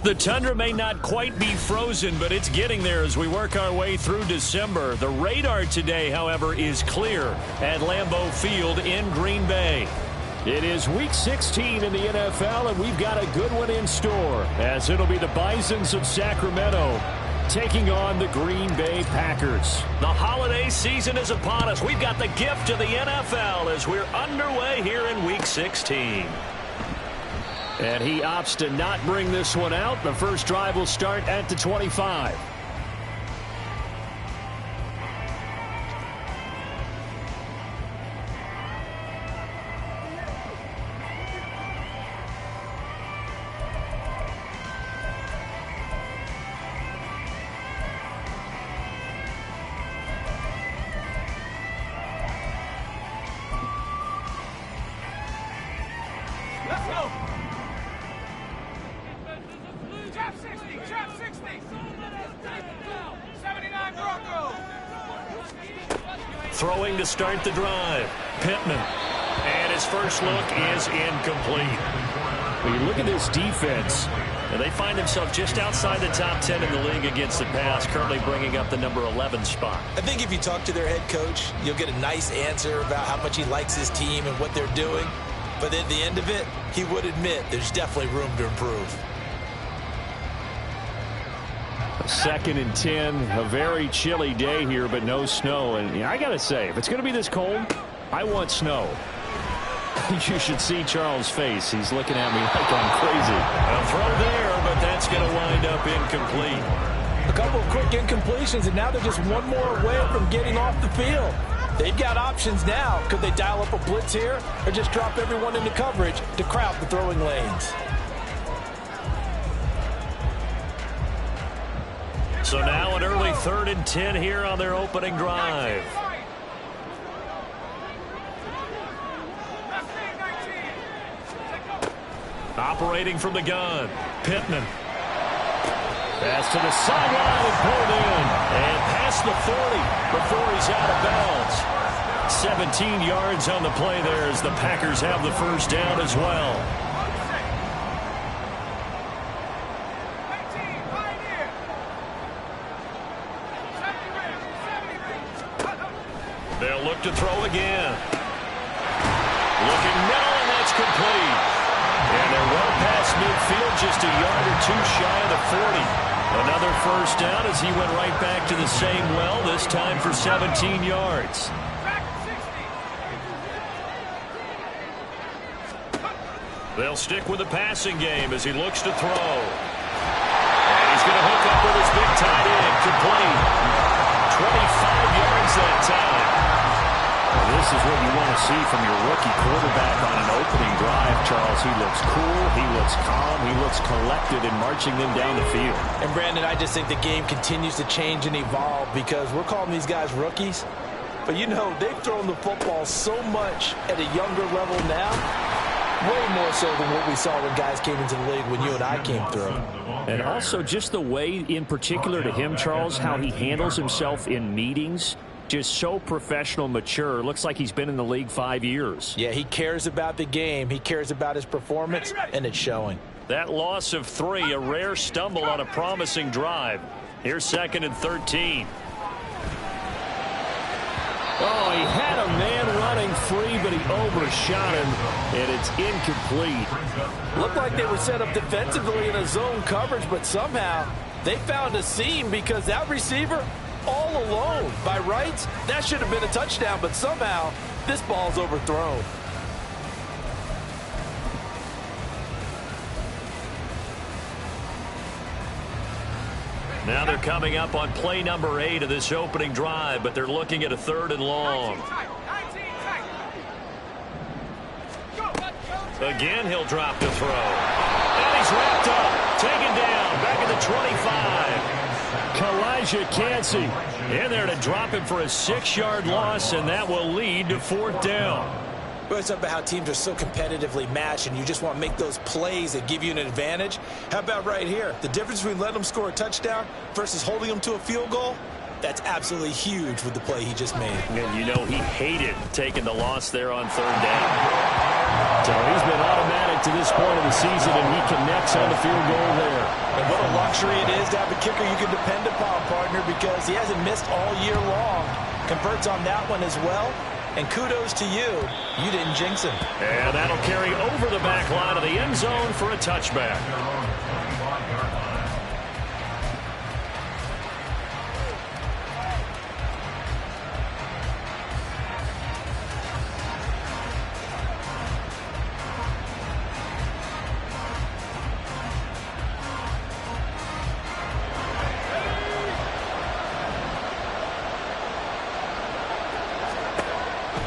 The tundra may not quite be frozen, but it's getting there as we work our way through December. The radar today, however, is clear at Lambeau Field in Green Bay. It is Week 16 in the NFL, and we've got a good one in store, as it'll be the Bisons of Sacramento taking on the Green Bay Packers. The holiday season is upon us. We've got the gift of the NFL as we're underway here in Week 16. And he opts to not bring this one out. The first drive will start at the 25. Throwing to start the drive. Pittman. And his first look is incomplete. When you look at this defense, and they find themselves just outside the top 10 in the league against the pass, currently bringing up the number 11 spot. I think if you talk to their head coach, you'll get a nice answer about how much he likes his team and what they're doing. But at the end of it, he would admit there's definitely room to improve. 2nd and 10, a very chilly day here, but no snow. And I got to say, if it's going to be this cold, I want snow. You should see Charles' face. He's looking at me like I'm crazy. A throw there, but that's going to wind up incomplete. A couple of quick incompletions, and now they're just one more away from getting off the field. They've got options now. Could they dial up a blitz here or just drop everyone into coverage to crowd the throwing lanes? So now an early 3rd and 10 here on their opening drive. Operating from the gun, Pittman. Pass to the sideline and pulled in. And past the 40 before he's out of bounds. 17 yards on the play there as the Packers have the first down as well. They'll look to throw again. Looking now, and that's complete. And they're well past midfield, just a yard or two shy of the 40. Another first down as he went right back to the same well, this time for 17 yards. They'll stick with the passing game as he looks to throw. And he's going to hook up with his big tight end, complete. 25 yards that time. Well, this is what you want to see from your rookie quarterback on an opening drive, Charles. He looks cool, he looks calm, he looks collected in marching them down the field. And, Brandon, I just think the game continues to change and evolve because we're calling these guys rookies. But, you know, they've thrown the football so much at a younger level now, way more so than what we saw when guys came into the league when you and I came through. And also just the way, in particular to him, Charles, how he handles himself in meetings, just so professional, mature. Looks like he's been in the league 5 years. Yeah, he cares about the game. He cares about his performance, and it's showing. That loss of 3, a rare stumble on a promising drive. Here's 2nd and 13. Oh, he had a man running free, but he overshot him, and it's incomplete. Looked like they were set up defensively in a zone coverage, but somehow they found a seam because that receiver all alone. By rights, that should have been a touchdown, but somehow this ball's overthrown. Now they're coming up on play number 8 of this opening drive, but they're looking at a 3rd and long. Again, he'll drop to throw. And he's wrapped up, taken down, back at the 25. Kalijah Kancey in there to drop him for a 6-yard loss, and that will lead to 4th down. Well, it's about how teams are so competitively matched, and you just want to make those plays that give you an advantage. How about right here? The difference between letting them score a touchdown versus holding them to a field goal, that's absolutely huge with the play he just made. And you know he hated taking the loss there on 3rd down. So he's been automatic to this point of the season, and he connects on the field goal there. And what a luxury it is to have a kicker you can depend upon, partner, because he hasn't missed all year long. Converts on that one as well. And kudos to you. You didn't jinx him. And that'll carry over the back line of the end zone for a touchback.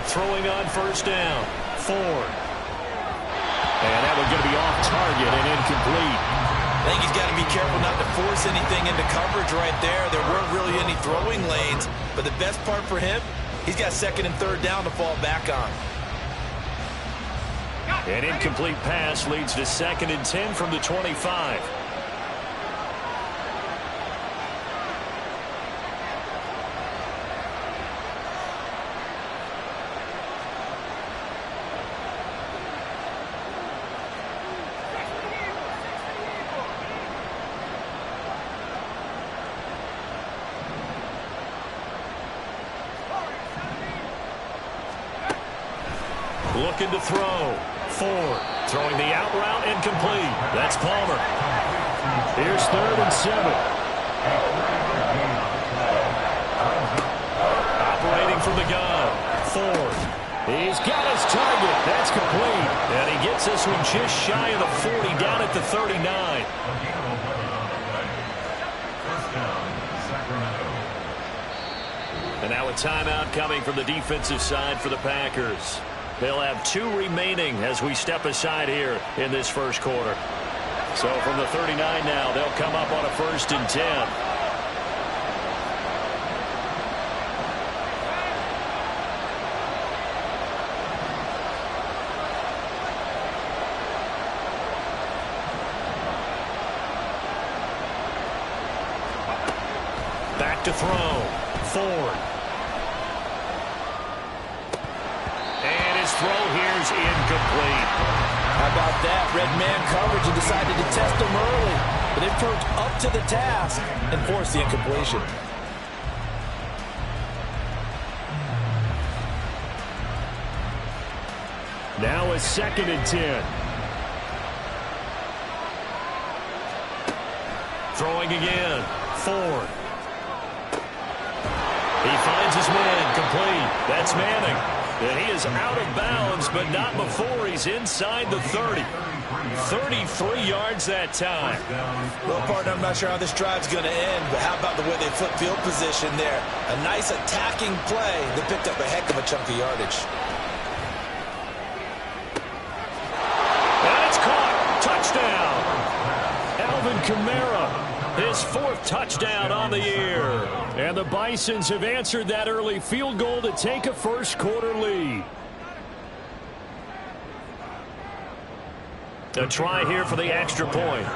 Throwing on first down, Ford. And that one's going to be off target and incomplete. I think he's got to be careful not to force anything into coverage right there. There weren't really any throwing lanes, but the best part for him, he's got second and third down to fall back on. An incomplete pass leads to 2nd and 10 from the 25. Looking to throw. Ford throwing the out route incomplete. That's Palmer. Here's 3rd and 7. Operating from the gun. Ford. He's got his target. That's complete. And he gets this one just shy of the 40, down at the 39. And now a timeout coming from the defensive side for the Packers. They'll have 2 remaining as we step aside here in this first quarter. So from the 39 now, they'll come up on a 1st and 10. Back to throw. Ford. Throw here's incomplete. How about that? Red man coverage and decided to test him early. But they proved up to the task and forced the incompletion. Now a 2nd and 10. Throwing again. Ford. He finds his man. Complete. That's Manning. And he is out of bounds, but not before he's inside the 30. 33 yards that time. Well, partner, I'm not sure how this drive's going to end, but how about the way they flip field position there? A nice attacking play that picked up a heck of a chunk of yardage. And it's caught. Touchdown. Alvin Kamara, his 4th touchdown on the year. And the Bisons have answered that early field goal to take a first quarter lead. A try here for the extra point.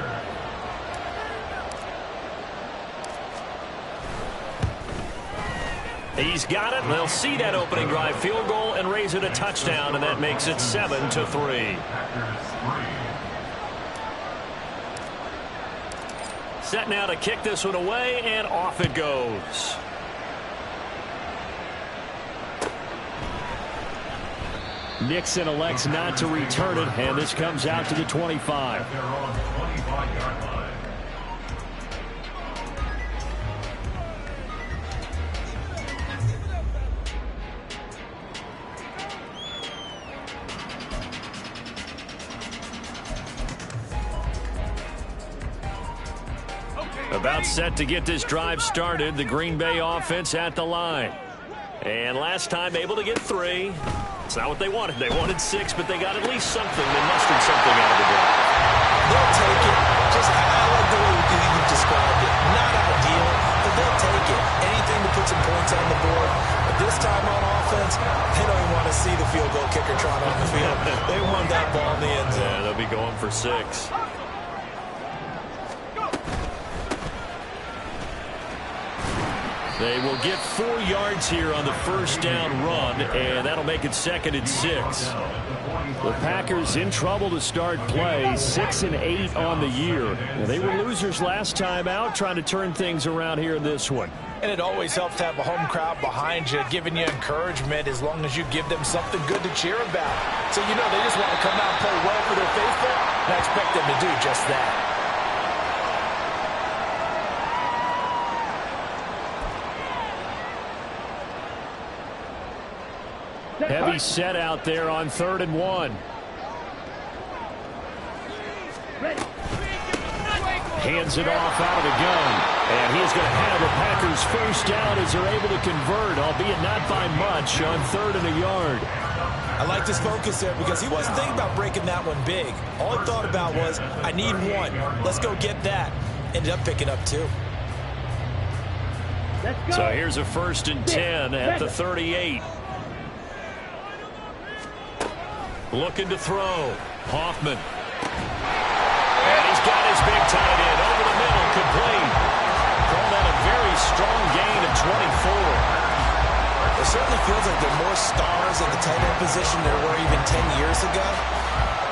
He's got it. They'll see that opening drive field goal and raise it a touchdown, and that makes it 7-3. Set now to kick this one away, and off it goes. Nixon elects not to return it, and this comes out to the 25. About set to get this drive started. The Green Bay offense at the line. And last time able to get 3. It's not what they wanted. They wanted 6, but they got at least something. They mustered something out of the drive. They'll take it. Just I like the way you described it. Not ideal, but they'll take it. Anything to put some points on the board. But this time on offense, they don't even want to see the field goal kicker trot on the field. They want that ball in the end zone. Yeah, they'll be going for 6. They will get 4 yards here on the first down run, and that'll make it 2nd and 6. The Packers in trouble to start play, 6-8 on the year. They were losers last time out, trying to turn things around here in this one. And it always helps to have a home crowd behind you, giving you encouragement as long as you give them something good to cheer about. So you know they just want to come out and play well for their faithful, and I expect them to do just that. Heavy set out there on 3rd and 1. Hands it off out of the gun. And he's going to have the Packers first down as they're able to convert, albeit not by much, on 3rd and a yard. I like this focus there because he wasn't thinking about breaking that one big. All he thought about was, I need one. Let's go get that. Ended up picking up 2. So here's a 1st and 10 at the 38. Looking to throw. Hoffman. And he's got his big tight end over the middle, complete. Call that a very strong gain of 24. It certainly feels like there are more stars at the tight end position than there were even 10 years ago.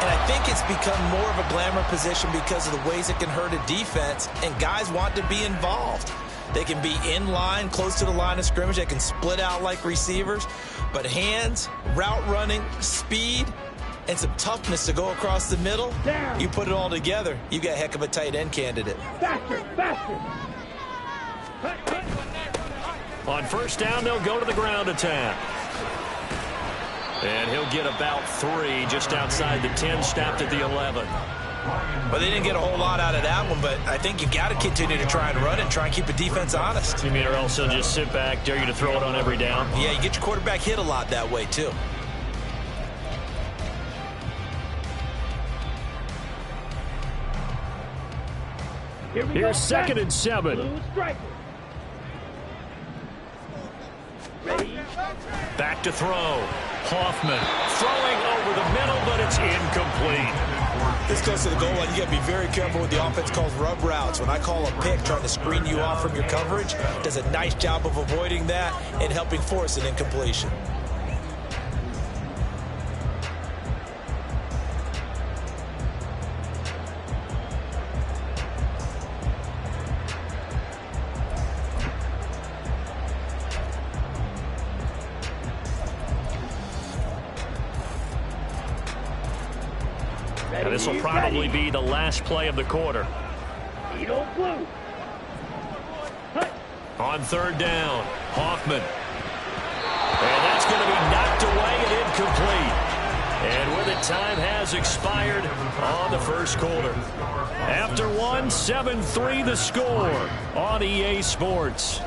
And I think it's become more of a glamour position because of the ways it can hurt a defense, and guys want to be involved. They can be in line, close to the line of scrimmage. They can split out like receivers. But hands, route running, speed, and some toughness to go across the middle, you put it all together, you got a heck of a tight end candidate. Faster, faster. On 1st down, they'll go to the ground attack. And he'll get about 3 just outside the 10, stopped at the 11. Well, they didn't get a whole lot out of that one, but I think you got to continue to try and run it, try and keep the defense honest. You mean, or else they'll just sit back, dare you to throw it on every down? Yeah, you get your quarterback hit a lot that way, too. Here's 2nd and 7. Back to throw. Hoffman throwing over the middle, but it's incomplete. This goes to the goal line. You got to be very careful with the offense calls rub routes. When I call a pick, trying to screen you off from your coverage, does a nice job of avoiding that and helping force an incompletion. And this will probably be the last play of the quarter. On 3rd down, Hoffman. And that's going to be knocked away and incomplete. And where the time has expired on the 1st quarter. After 1, 7-3 the score on EA Sports.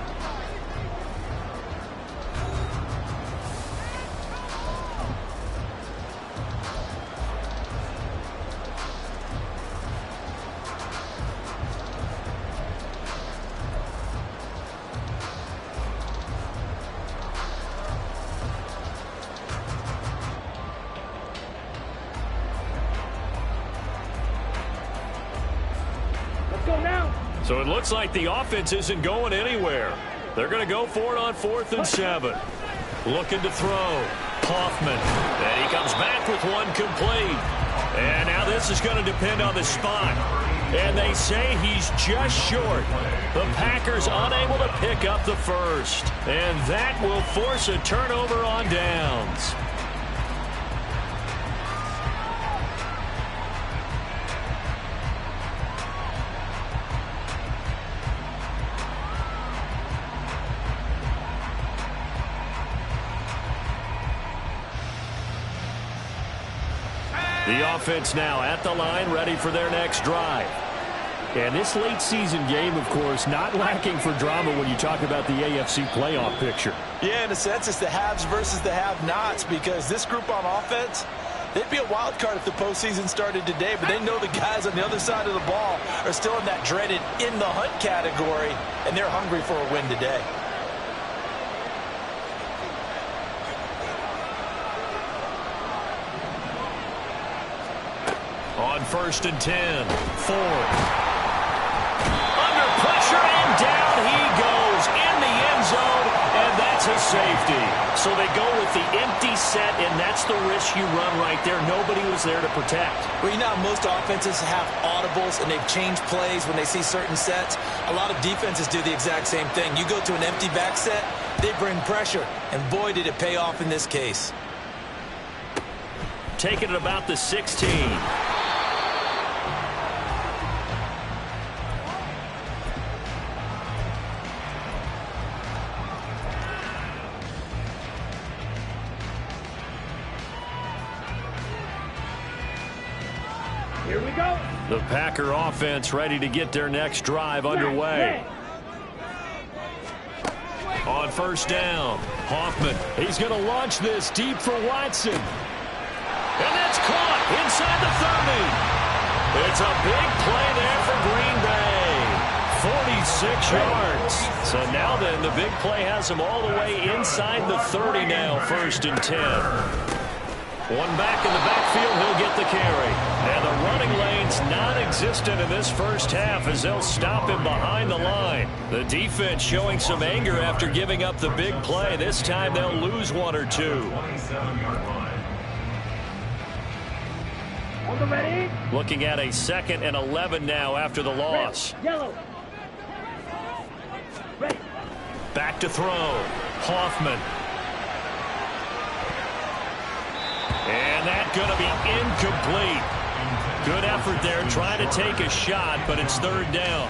So it looks like the offense isn't going anywhere. They're going to go for it on 4th and 7. Looking to throw. Hoffman. And he comes back with one complete. And now this is going to depend on the spot. And they say he's just short. The Packers unable to pick up the first. And that will force a turnover on downs. The offense now at the line, ready for their next drive. And this late season game, of course, not lacking for drama when you talk about the AFC playoff picture. Yeah, in a sense, it's the haves versus the have-nots, because this group on offense, they'd be a wild card if the postseason started today, but they know the guys on the other side of the ball are still in that dreaded in-the-hunt category, and they're hungry for a win today. On 1st and 10, Ford. Under pressure, and down he goes in the end zone, and that's a safety. So they go with the empty set that, and that's the risk you run right there. Nobody was there to protect. Well, you know how most offenses have audibles and they've changed plays when they see certain sets? A lot of defenses do the exact same thing. You go to an empty back set, they bring pressure, and boy, did it pay off in this case. Taking it about the 16. Here we go. The Packer offense ready to get their next drive underway. On first down, Hoffman. He's going to launch this deep for Watson. And that's caught inside the 30. It's a big play there for Green Bay. 46 yards. So now then, the big play has them all the way inside the 30 now, 1st and 10. One back in the backfield, he'll get the carry. And the running lane's non-existent in this first half as they'll stop him behind the line. The defense showing some anger after giving up the big play. This time they'll lose one or two. Ready? Looking at a 2nd and 11 now after the loss. Yellow. Ready. Back to throw. Hoffman. And that's going to be incomplete. Good effort there trying to take a shot, but it's 3rd down.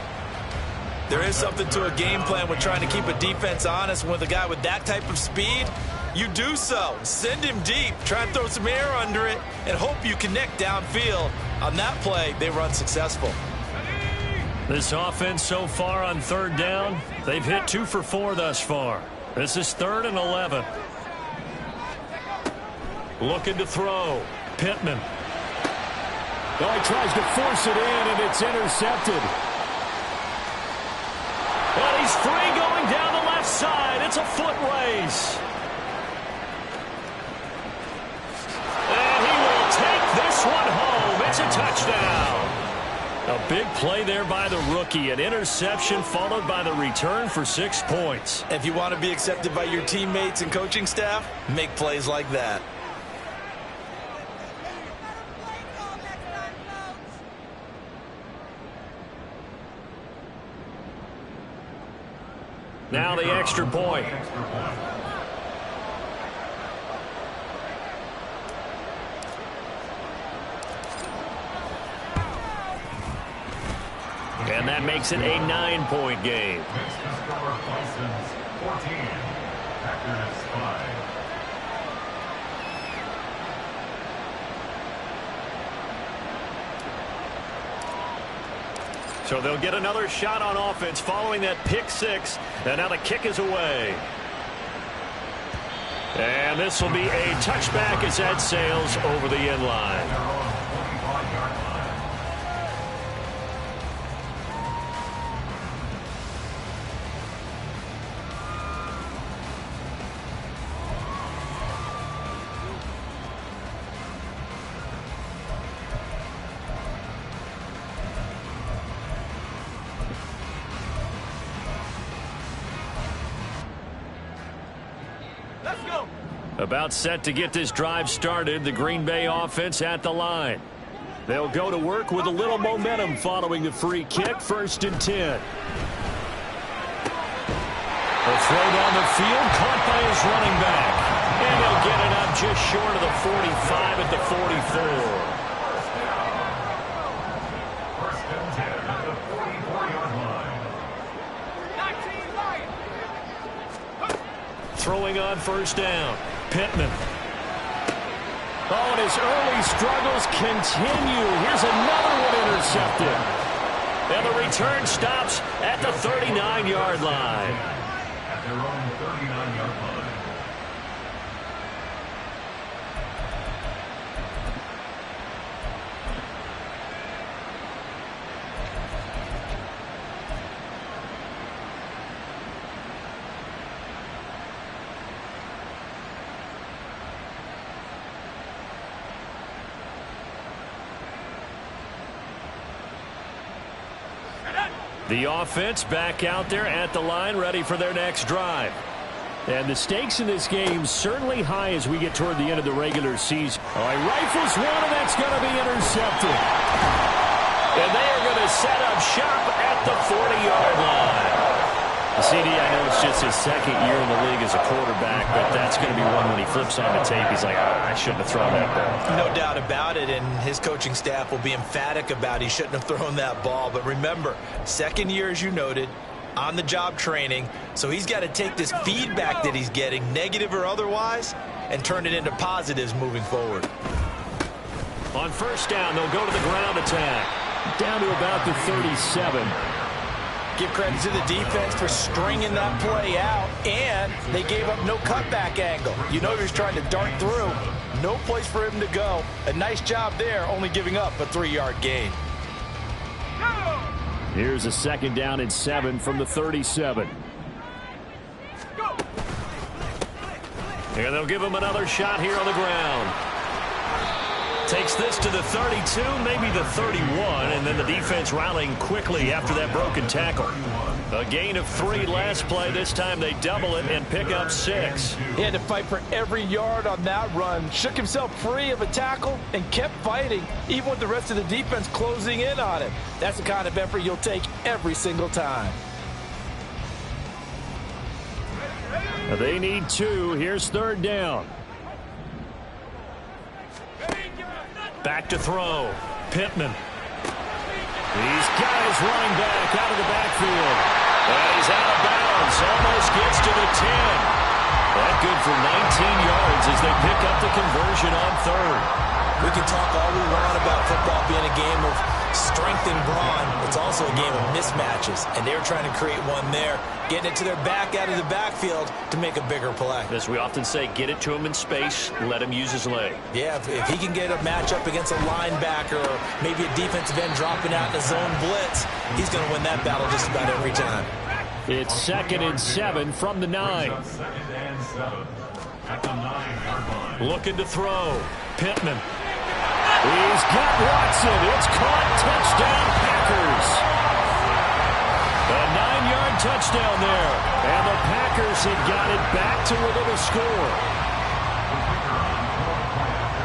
There is something to a game plan with trying to keep a defense honest. With a guy with that type of speed, you do so. Send him deep. Try and throw some air under it and hope you connect downfield. On that play, they run successful. This offense so far on 3rd down, they've hit 2 for 4 thus far. This is 3rd and 11. Looking to throw. Pittman. Oh, he tries to force it in, and it's intercepted. And he's free going down the left side. It's a foot race. And he will take this one home. It's a touchdown. A big play there by the rookie. An interception followed by the return for 6 points. If you want to be accepted by your teammates and coaching staff, make plays like that. Now the extra point. And that makes it a 9-point game. Boston's 14, Packers 5. So they'll get another shot on offense following that pick 6. And now the kick is away. And this will be a touchback as that sails over the end line. About set to get this drive started. The Green Bay offense at the line. They'll go to work with a little momentum following the free kick. 1st and 10. A throw down the field caught by his running back. And he'll get it up just short of the 45 at the 44. Throwing on 1st down. Pittman. Oh, and his early struggles continue. Here's another one intercepted. And the return stops at the 39-yard line. At their own 39-yard line. The offense back out there at the line, ready for their next drive. And the stakes in this game certainly high as we get toward the end of the regular season. All right, rifles one, and that's going to be intercepted. And they are going to set up shop at the 40-yard line. CD, I know it's just his second year in the league as a quarterback, but that's going to be one when he flips on the tape. He's like, I shouldn't have thrown that ball. No doubt about it, and his coaching staff will be emphatic about he shouldn't have thrown that ball. But remember, second year, as you noted, on-the-job training, so he's got to take this feedback that he's getting, negative or otherwise, and turn it into positives moving forward. On first down, they'll go to the ground attack. Down to about the 37. Give credit to the defense for stringing that play out, and they gave up no cutback angle. You know he was trying to dart through. No place for him to go. A nice job there, only giving up a 3-yard gain. Here's a second down and 7 from the 37. And they'll give him another shot here on the ground. Takes this to the 32, maybe the 31, and then the defense rallying quickly after that broken tackle. A gain of 3 last play. This time they double it and pick up 6. He had to fight for every yard on that run. Shook himself free of a tackle and kept fighting, even with the rest of the defense closing in on it. That's the kind of effort you'll take every single time. They need 2. Here's third down. Back to throw. Pittman. He's got his running back out of the backfield. And he's out of bounds. Almost gets to the 10. That good for 19 yards as they pick up the conversion on third. We can talk all we want about football being a game of strength and brawn. It's also a game of mismatches, and they're trying to create one there, getting it to their back out of the backfield to make a bigger play. As we often say, get it to him in space, let him use his leg. Yeah, if he can get a matchup against a linebacker or maybe a defensive end dropping out in a zone blitz, he's going to win that battle just about every time. It's second and 7 from the 9. Second and 7 at the 9-yard line. Looking to throw. Pittman. He's got Watson. It's caught. Touchdown, Packers. A 9-yard touchdown there. And the Packers have got it back to within a score.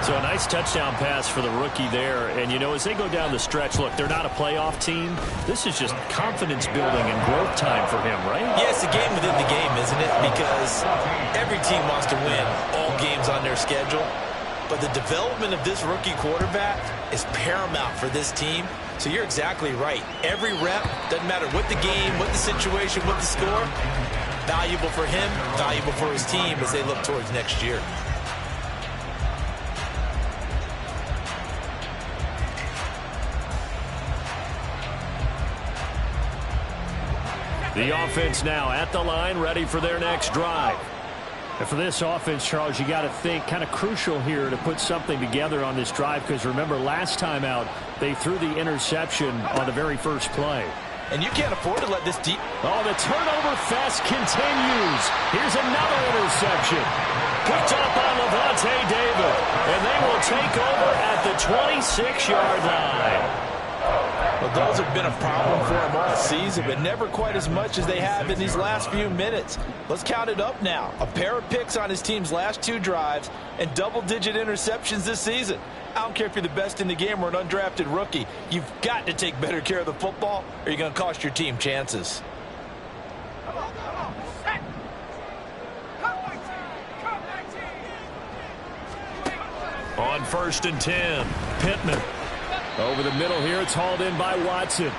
So a nice touchdown pass for the rookie there. And, you know, as they go down the stretch, look, they're not a playoff team. This is just confidence building and growth time for him, right? Yeah, it's a game within the game, isn't it? Because every team wants to win all games on their schedule. But the development of this rookie quarterback is paramount for this team. So you're exactly right. Every rep, doesn't matter what the game, what the situation, what the score, valuable for him, valuable for his team as they look towards next year. The offense now at the line, ready for their next drive. And for this offense, Charles, you got to think kind of crucial here to put something together on this drive, because remember last time out they threw the interception on the very first play. And you can't afford to let this deep. Oh, the turnover fest continues. Here's another interception. Picked up by Levante David. And they will take over at the 26-yard line. Well, those have been a problem for him all season, but never quite as much as they have in these last few minutes. Let's count it up now. A pair of picks on his team's last 2 drives and double-digit interceptions this season. I don't care if you're the best in the game or an undrafted rookie. You've got to take better care of the football or you're going to cost your team chances. On first and 10, Pittman. Over the middle here, it's hauled in by Watson.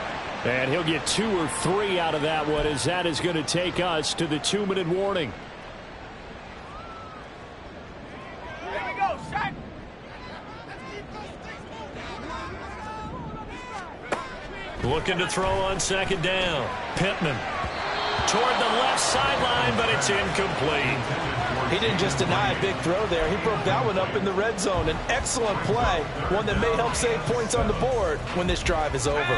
And he'll get 2 or 3 out of that one, as that is going to take us to the 2-minute warning. Here we go, Shaq. Looking to throw on second down. Pittman toward the left sideline, but it's incomplete. He didn't just deny a big throw there. He broke that one up in the red zone. An excellent play, one that may help save points on the board when this drive is over.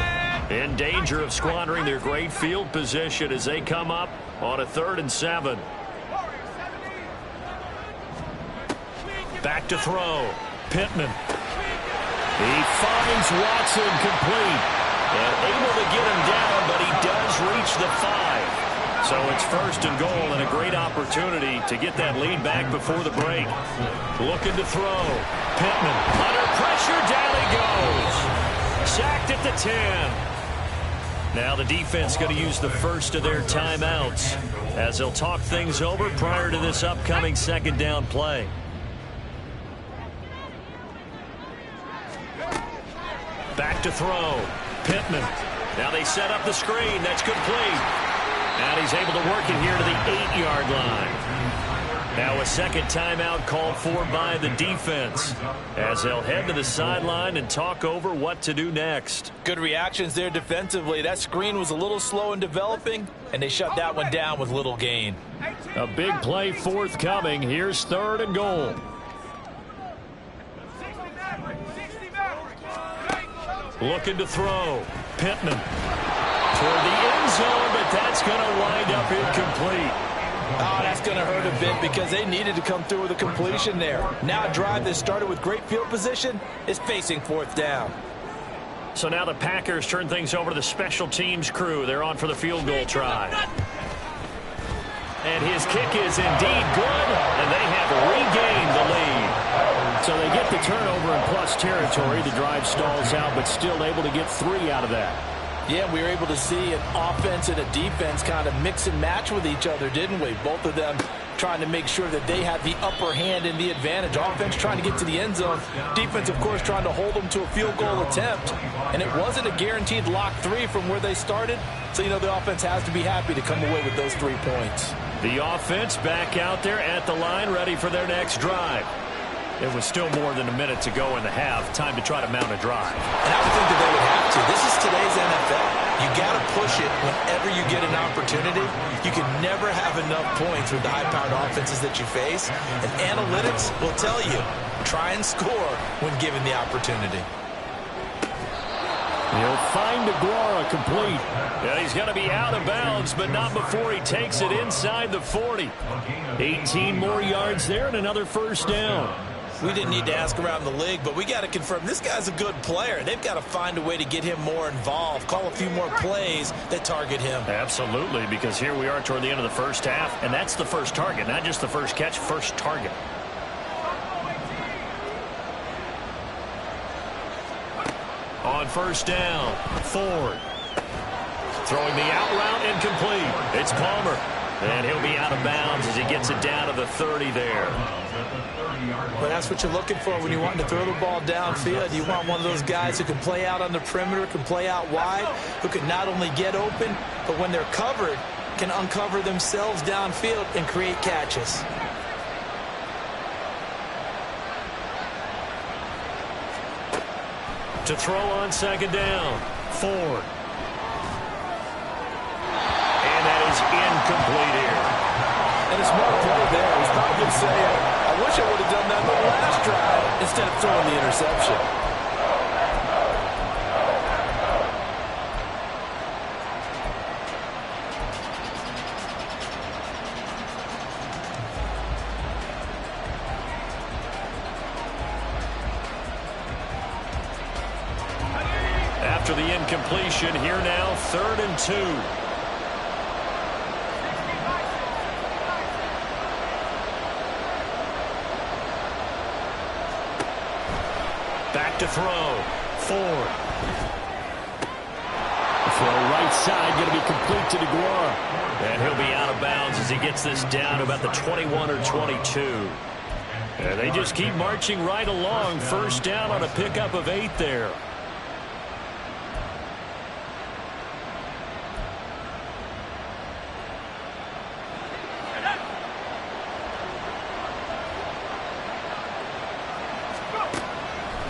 In danger of squandering their great field position as they come up on a 3rd and 7. Back to throw. Pittman. He finds Watson complete. And able to get him down, but he does reach the 5. So it's first and goal and a great opportunity to get that lead back before the break. Looking to throw. Pittman under pressure. Down he goes. Sacked at the 10. Now the defense going to use the first of their timeouts as they'll talk things over prior to this upcoming second down play. Back to throw. Pittman. Now they set up the screen. That's complete. And he's able to work it here to the 8-yard line. Now a second timeout called for by the defense as they'll head to the sideline and talk over what to do next. Good reactions there defensively. That screen was a little slow in developing, and they shut that one down with little gain. A big play forthcoming. Here's third and goal. Looking to throw. Pittman toward the end zone, but that's going to wind up incomplete. Oh, that's going to hurt a bit because they needed to come through with a completion there. Now a drive that started with great field position is facing fourth down. So now the Packers turn things over to the special teams crew. They're on for the field goal try. And his kick is indeed good, and they have regained the lead. So they get the turnover in plus territory. The drive stalls out, but still able to get 3 out of that. Yeah, we were able to see an offense and a defense kind of mix and match with each other, didn't we? Both of them trying to make sure that they had the upper hand and the advantage. Offense trying to get to the end zone. Defense, of course, trying to hold them to a field goal attempt. And it wasn't a guaranteed lock 3 from where they started. So, you know, the offense has to be happy to come away with those 3 points. The offense back out there at the line, ready for their next drive. It was still more than a minute to go in the half. Time to try to mount a drive. And I would think that they would have to. This is today's NFL. You got to push it whenever you get an opportunity. You can never have enough points with the high-powered offenses that you face. And analytics will tell you, try and score when given the opportunity. He'll find Aguara complete. Yeah, he's going to be out of bounds, but not before he takes it inside the 40. 18 more yards there and another first down. We didn't need to ask around the league, but we got to confirm this guy's a good player. They've got to find a way to get him more involved, call a few more plays that target him. Absolutely, because here we are toward the end of the first half, and that's the first target, not just the first catch, first target. On first down, Ford. Throwing the out route incomplete. It's Palmer. And he'll be out of bounds as he gets it down to the 30 there. Well, that's what you're looking for when you want to throw the ball downfield. You want one of those guys who can play out on the perimeter, can play out wide, who can not only get open, but when they're covered, can uncover themselves downfield and create catches. To throw on second down, Ford. And that is incomplete here. And a smart play there. He's probably saying, I wish I would have done that in the last drive instead of throwing the interception. After the incompletion, here now, 3rd and 2. Back to throw. Ford. The throw right side going to be complete to Aguara. And he'll be out of bounds as he gets this down to about the 21 or 22. And they just keep marching right along. First down on a pickup of 8 there.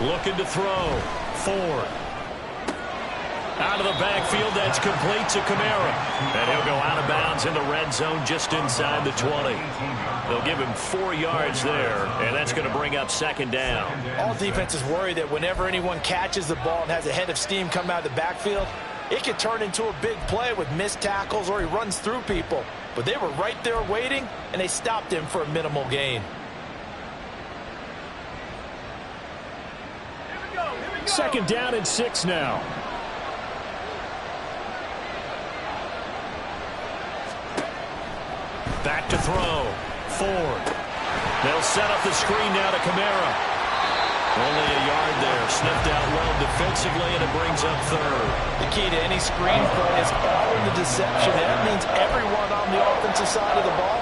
Looking to throw. Ford. Out of the backfield, that's complete to Kamara. And he'll go out of bounds in the red zone just inside the 20. They'll give him 4 yards there, and that's going to bring up second down. All defenses worry that whenever anyone catches the ball and has a head of steam come out of the backfield, it could turn into a big play with missed tackles or he runs through people. But they were right there waiting, and they stopped him for a minimal gain. Second down and 6 now. Back to throw. Ford. They'll set up the screen now to Kamara. Only a yard there. Sniffed out well defensively, and it brings up third. The key to any screen play is all in the deception. That means everyone on the offensive side of the ball.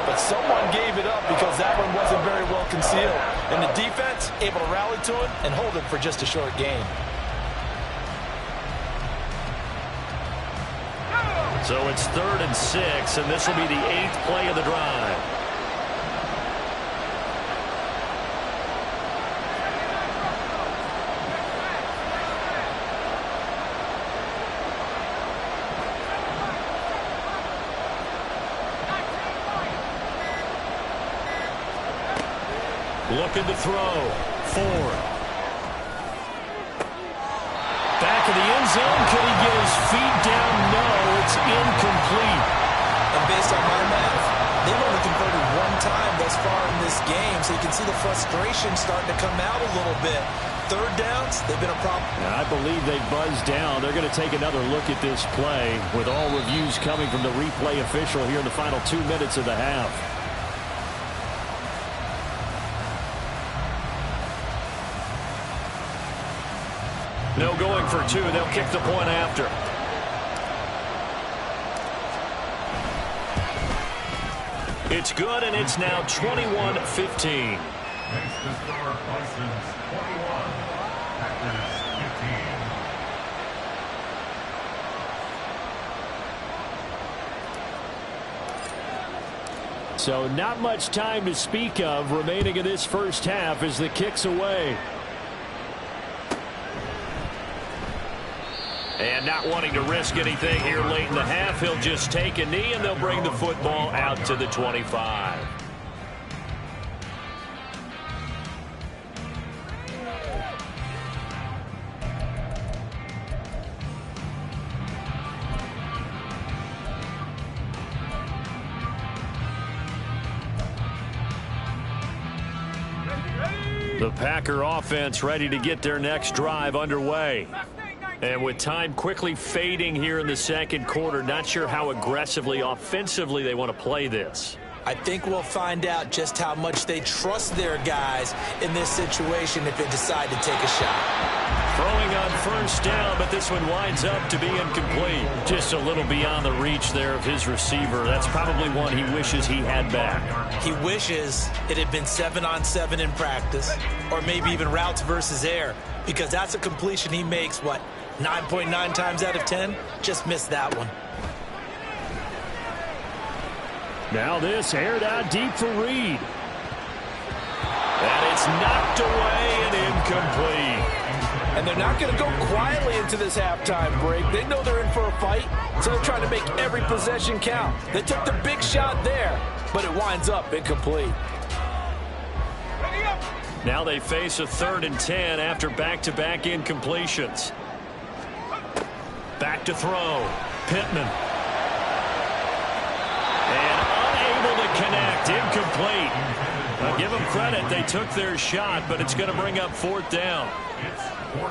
But someone gave it up because that one wasn't very well concealed. And the defense able to rally to it and hold it for just a short gain. So it's 3rd and 6, and this will be the 8th play of the drive. Looking to throw. Ford. Back of the end zone. Could he get his feet down? No, it's incomplete. And based on my math, they've only converted one time thus far in this game, so you can see the frustration starting to come out a little bit. 3rd downs, they've been a problem. I believe they buzzed down. They're going to take another look at this play with all reviews coming from the replay official here in the final 2 minutes of the half. No going for 2. They'll kick the point after. It's good, and it's now 21-15. Next to start, Bison's 21. Packers 15. So not much time to speak of remaining in this first half as the kick's away. And not wanting to risk anything here late in the half, he'll just take a knee, and they'll bring the football out to the 25. The Packer offense ready to get their next drive underway. And with time quickly fading here in the second quarter, not sure how aggressively, offensively they want to play this. I think we'll find out just how much they trust their guys in this situation if they decide to take a shot. Throwing on first down, but this one winds up to be incomplete. Just a little beyond the reach there of his receiver. That's probably one he wishes he had back. He wishes it had been 7-on-7 in practice, or maybe even routes versus air, because that's a completion he makes, 9.9 times out of 10? Just missed that one. Now this aired out deep for Reed. And it's knocked away and incomplete. And they're not going to go quietly into this halftime break. They know they're in for a fight, so they're trying to make every possession count. They took the big shot there, but it winds up incomplete. Now they face a 3rd and 10 after back-to-back incompletions. Back to throw. Pittman. And unable to connect. Incomplete. Now give them credit. They took their shot, but it's going to bring up 4th down.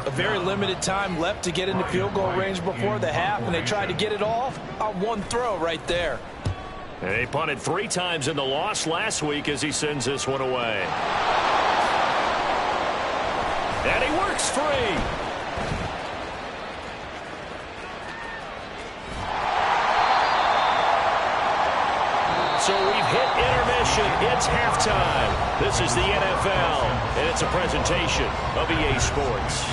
A very limited time left to get into field goal range before the half, and they tried to get it all on one throw right there. And he punted 3 times in the loss last week as he sends this one away. And he works free. So we've hit intermission. It's halftime. This is the NFL, and it's a presentation of EA Sports.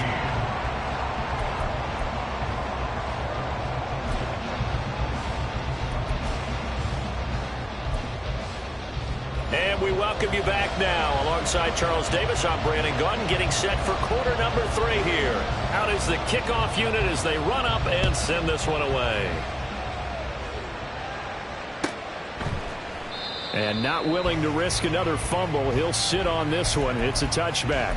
And we welcome you back now. Alongside Charles Davis, I'm Brandon Gunn, getting set for quarter number 3 here. Out is the kickoff unit as they run up and send this one away. And not willing to risk another fumble, he'll sit on this one. It's a touchback.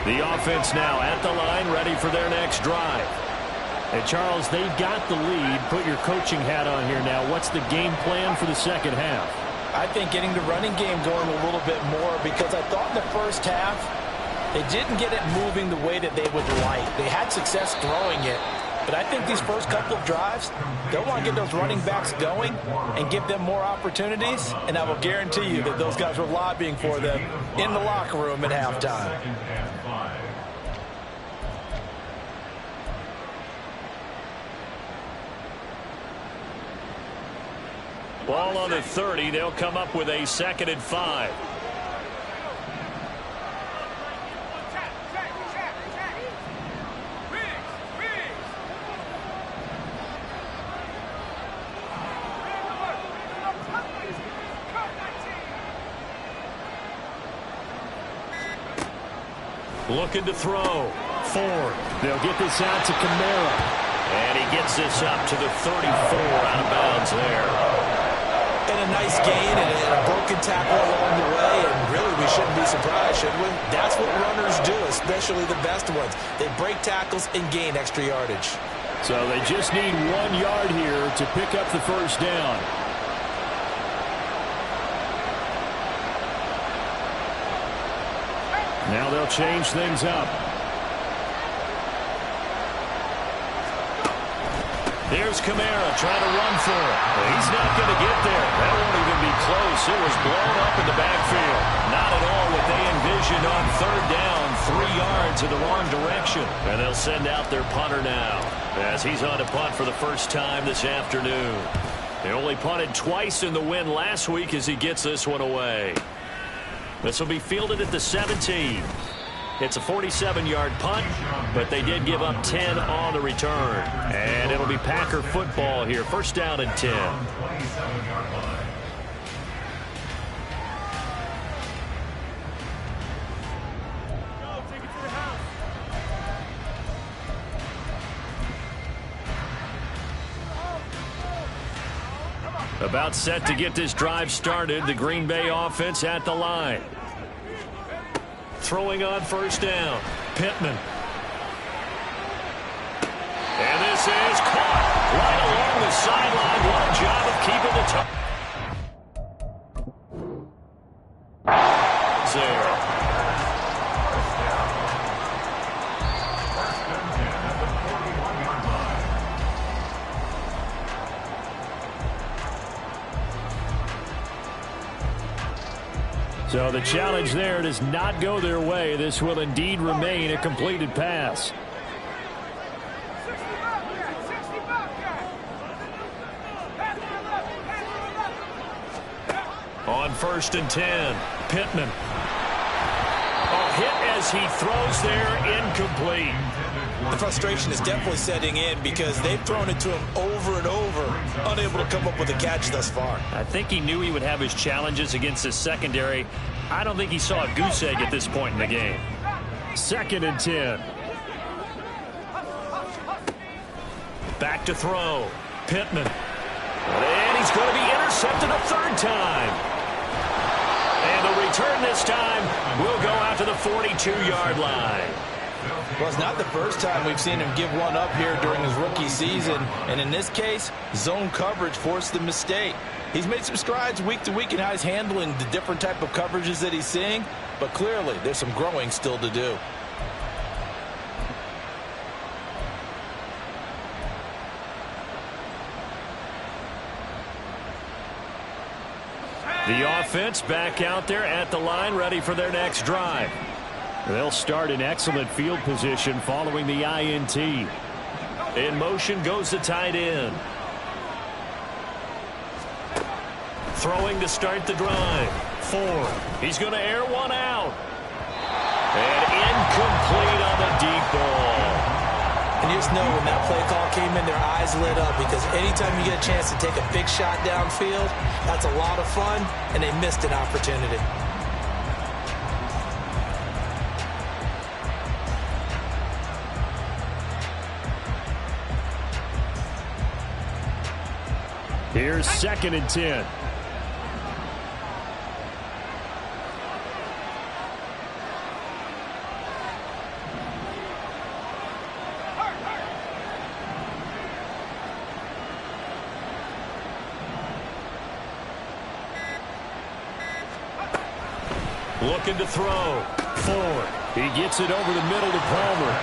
The offense now at the line, ready for their next drive. And Charles, they've got the lead. Put your coaching hat on here now. What's the game plan for the second half? I think getting the running game going a little bit more, because I thought in the first half they didn't get it moving the way that they would like. They had success throwing it, but I think these first couple of drives, they'll want to get those running backs going and give them more opportunities, and I will guarantee you that those guys were lobbying for them in the locker room at halftime. Ball on the 30. They'll come up with a 2nd and 5. Looking to throw. Ford. They'll get this out to Kamara. And he gets this up to the 34, out of bounds there. And a nice gain and a broken tackle along the way, and really we shouldn't be surprised, should we? That's what runners do, especially the best ones. They break tackles and gain extra yardage. So they just need 1 yard here to pick up the first down. Now they'll change things up. Here's Kamara trying to run for it. He's not going to get there. That won't even be close. It was blown up in the backfield. Not at all what they envisioned on 3rd down. 3 yards in the wrong direction. And they'll send out their punter now, as he's on to punt for the first time this afternoon. They only punted twice in the win last week as he gets this one away. This will be fielded at the 17. It's a 47-yard punt, but they did give up 10 on the return. And it'll be Packer football here. 1st down and 10. About set to get this drive started. The Green Bay offense at the line. Throwing on 1st down. Pittman. And this is caught right along the sideline. What a job of keeping the top. There. So the challenge there does not go their way. This will indeed remain a completed pass. On 1st and 10, Pittman. A hit as he throws there, incomplete. The frustration is definitely setting in because they've thrown it to him over and over, unable to come up with a catch thus far. I think he knew he would have his challenges against his secondary. I don't think he saw a goose egg at this point in the game. 2nd and 10. Back to throw. Pittman. And he's going to be intercepted a 3rd time. And the return this time will go out to the 42-yard line. Well, it's not the first time we've seen him give one up here during his rookie season. And in this case, zone coverage forced the mistake. He's made some strides week to week in how he's handling the different type of coverages that he's seeing. But clearly, there's some growing still to do. The offense back out there at the line, ready for their next drive. They'll start in excellent field position following the INT. In motion goes the tight end. Throwing to start the drive. Ford. He's going to air one out. And incomplete on the deep ball. And you just know when that play call came in, their eyes lit up, because anytime you get a chance to take a big shot downfield, that's a lot of fun, and they missed an opportunity. Here's 2nd and 10. Looking to throw. Ford. He gets it over the middle to Palmer.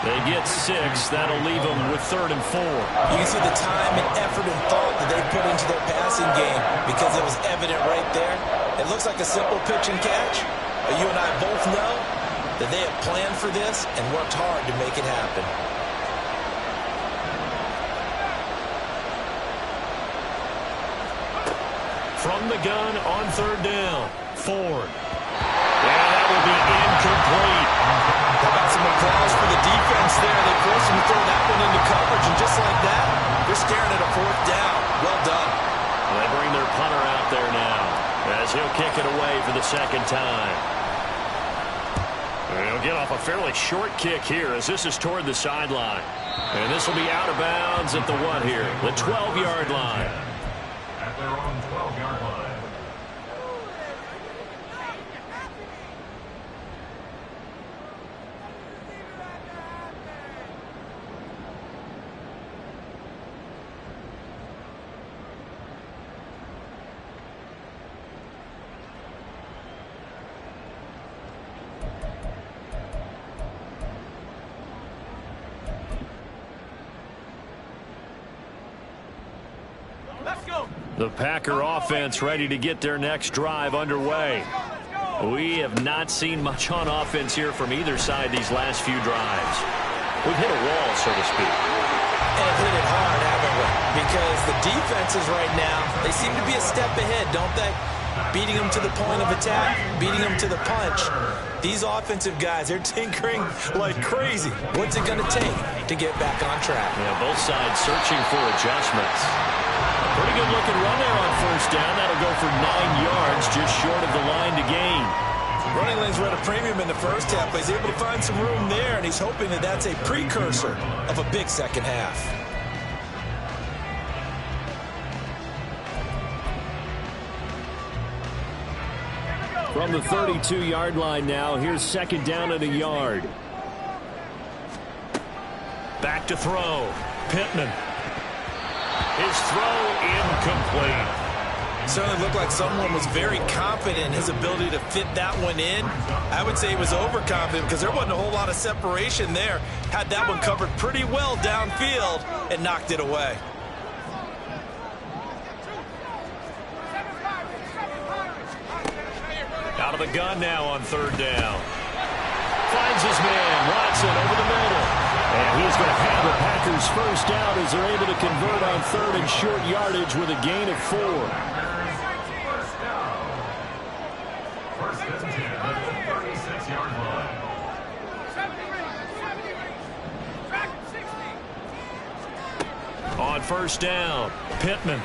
They get 6. That'll leave them with 3rd and 4. You can see the time and effort and thought that they put into their passing game because it was evident right there. It looks like a simple pitch and catch, but you and I both know that they have planned for this and worked hard to make it happen. From the gun on 3rd down. Ford. Yeah, that will be incomplete. How about some applause for the defense there? They forced him to throw that one into coverage, and just like that, they're staring at a 4th down. Well done. They bring their punter out there now as he'll kick it away for the 2nd time. And he'll get off a fairly short kick here as this is toward the sideline. And this will be out of bounds at the what here? The 12-yard line. At their own 12-yard line. The Packer offense ready to get their next drive underway. We have not seen much on offense here from either side these last few drives. We've hit a wall, so to speak. And hit it hard, haven't we? Because the defenses right now, they seem to be a step ahead, don't they? Beating them to the point of attack, beating them to the punch. These offensive guys, they're tinkering like crazy. What's it going to take to get back on track? Yeah, both sides searching for adjustments. Pretty good looking run there on 1st down. That'll go for 9 yards, just short of the line to gain. Running lanes were at a premium in the first half, but he's able to find some room there, and he's hoping that that's a precursor of a big second half. From the 32-yard line now, here's 2nd down and a yard. Back to throw. Pittman. His throw incomplete. Certainly looked like someone was very confident in his ability to fit that one in. I would say he was overconfident because there wasn't a whole lot of separation there. Had that one covered pretty well downfield and knocked it away. Out of the gun now on 3rd down. Finds his man, Watson, over the middle. And he's going to have the Packers 1st down as they're able to convert on 3rd and short yardage with a gain of 4. First down. 1st and 10 at the 36-yard line. On 1st down, Pittman.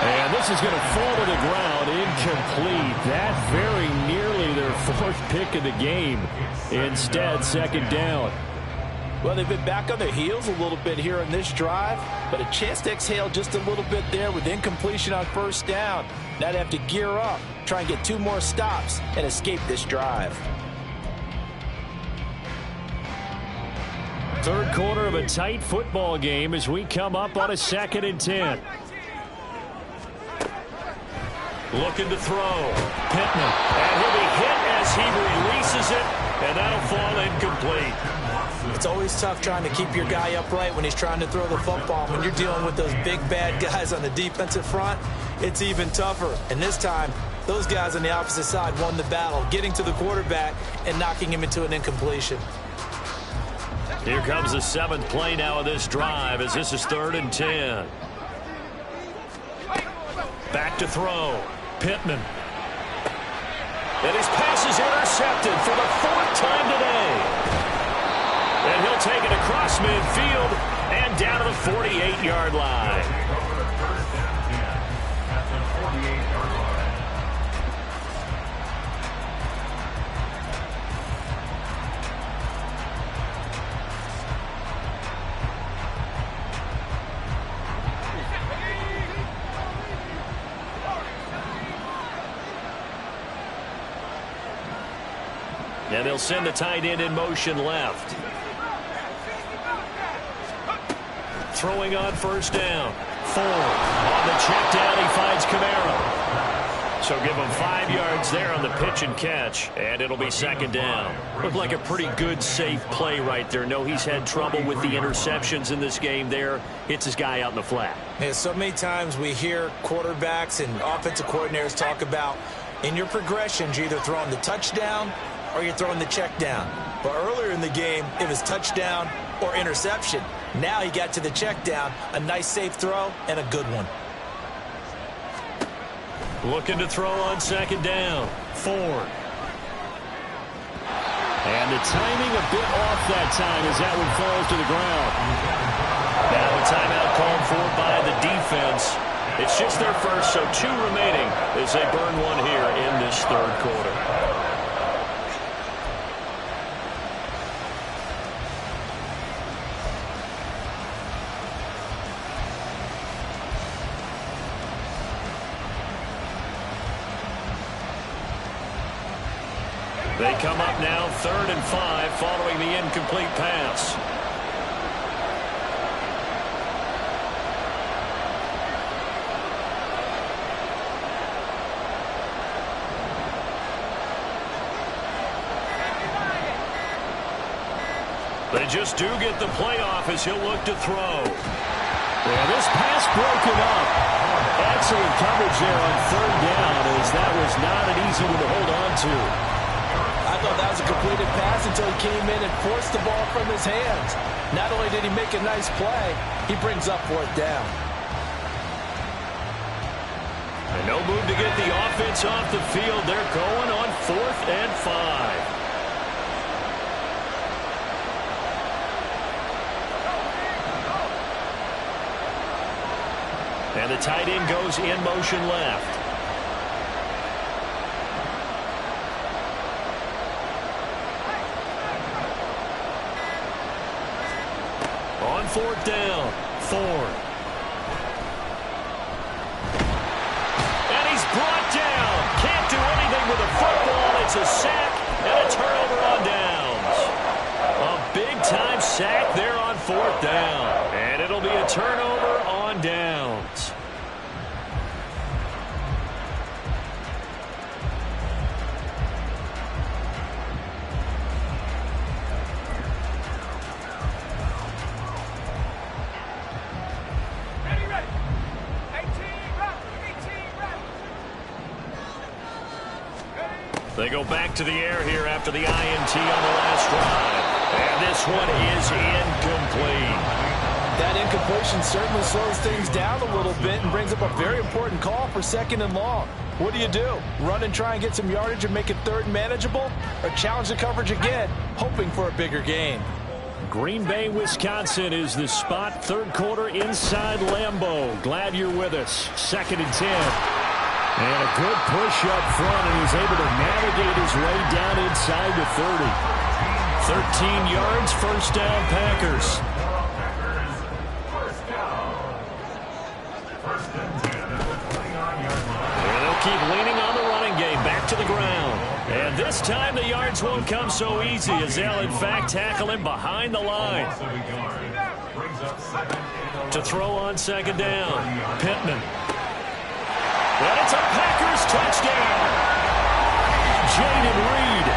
And this is going to fall to the ground, incomplete. That very nearly their 4th pick of the game. Instead, 2nd down. Well, they've been back on their heels a little bit here on this drive, but a chance to exhale just a little bit there with incompletion on 1st down. Now they have to gear up, try and get 2 more stops, and escape this drive. 3rd quarter of a tight football game as we come up on a 2nd and 10. Looking to throw. Pittman. And he'll be hit as he releases it, and that'll fall incomplete. It's always tough trying to keep your guy upright when he's trying to throw the football. When you're dealing with those big, bad guys on the defensive front, it's even tougher. And this time, those guys on the opposite side won the battle, getting to the quarterback and knocking him into an incompletion. Here comes the 7th play now of this drive as this is 3rd and 10. Back to throw. Pittman. And his pass is intercepted for the 4th time today. And he'll take it across midfield and down to the 48-yard line. First and 10 at the 48-yard line. And they'll send the tight end in motion left. Throwing on 1st down. Ford on the check down. He finds Camaro. So give him 5 yards there on the pitch and catch, and it'll be second down. Looked like a pretty good, safe play right there. No, he's had trouble with the interceptions in this game there. Hits his guy out in the flat. Yeah, so many times we hear quarterbacks and offensive coordinators talk about in your progressions, you're either throwing the touchdown or you're throwing the check down. But earlier in the game, it was touchdown or interception. Now he got to the check down, a nice safe throw, and a good one. Looking to throw on second down. Ford. And the timing a bit off that time as that one falls to the ground. Now a timeout called for by the defense. It's just their first, so 2 remaining as they burn one here in this third quarter. They come up now 3rd and 5 following the incomplete pass. They just do get the playoff as he'll look to throw. Yeah, this pass broken up. Excellent coverage there on 3rd down as that was not an easy one to hold on to. I thought that was a completed pass until he came in and forced the ball from his hands. Not only did he make a nice play, he brings up 4th down. And no move to get the offense off the field. They're going on 4th and 5. And the tight end goes in motion left. On 4th down, Ford. And he's brought down. Can't do anything with the football. It's a sack and a turnover on downs. A big-time sack there on 4th down. And it'll be a turnover on downs. They go back to the air here after the INT on the last drive. And this one is incomplete. That incompletion certainly slows things down a little bit and brings up a very important call for 2nd and long. What do? Run and try and get some yardage and make it 3rd manageable? Or challenge the coverage again, hoping for a bigger gain? Green Bay, Wisconsin is the spot. 3rd quarter inside Lambeau. Glad you're with us. 2nd and 10. And a good push up front, and he's able to navigate his way down inside the 30. 13 yards, 1st down, Packers. And they'll keep leaning on the running game, back to the ground. And this time the yards won't come so easy as they'll, in fact, tackle him behind the line. To throw on 2nd down, Pittman. And it's a Packers touchdown. Jaden Reed,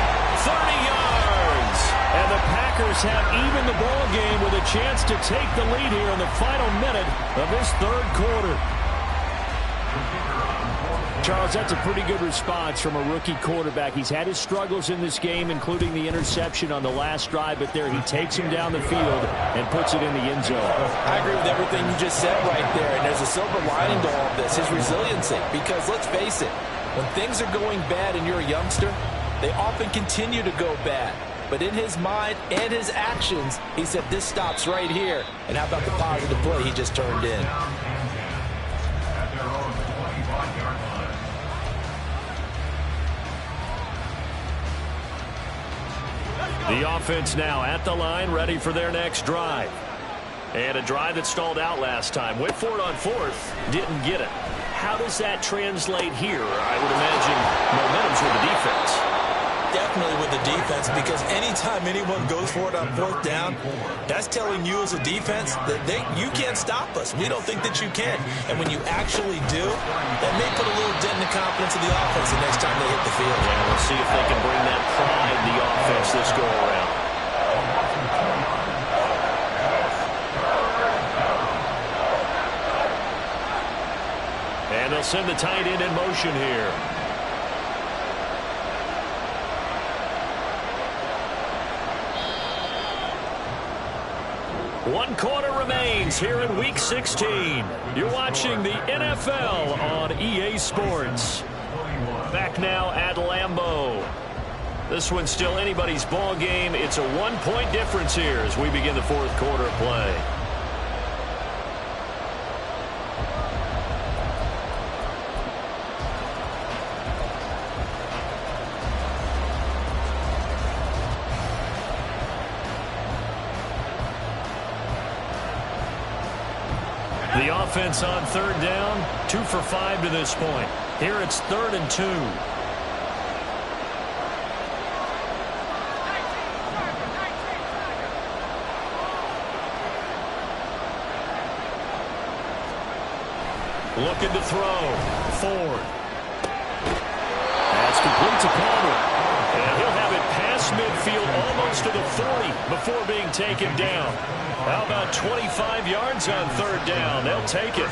30 yards. And the Packers have evened the ball game with a chance to take the lead here in the final minute of this 3rd quarter. Charles, that's a pretty good response from a rookie quarterback. He's had his struggles in this game, including the interception on the last drive, but there he takes him down the field and puts it in the end zone. I agree with everything you just said right there, and there's a silver lining to all of this, his resiliency. Because let's face it, when things are going bad and you're a youngster, they often continue to go bad. But in his mind and his actions, he said, this stops right here. And how about the positive play he just turned in? The offense now at the line, ready for their next drive. And a drive that stalled out last time. Went for it on 4th, didn't get it. How does that translate here? I would imagine momentum's with the defense. Definitely with the defense, because anytime anyone goes for it on fourth down, that's telling you as a defense that you can't stop us. We don't think that you can. And when you actually do, that may put a little dent in the confidence of the offense the next time they hit the field. Yeah, we'll see if they can bring that pride in the offense this go around. And they'll send the tight end in motion here. One quarter remains here in Week 16. You're watching the NFL on EA Sports. Back now at Lambeau. This one's still anybody's ball game. It's a one-point difference here as we begin the fourth quarter of play. The offense on third down, 2 for 5 to this point. Here it's 3rd and 2. Looking to throw. Ford. That's complete to Palmer. And he'll have it past midfield almost to the 40 before being taken down. How about 25 yards on third down? They'll take it.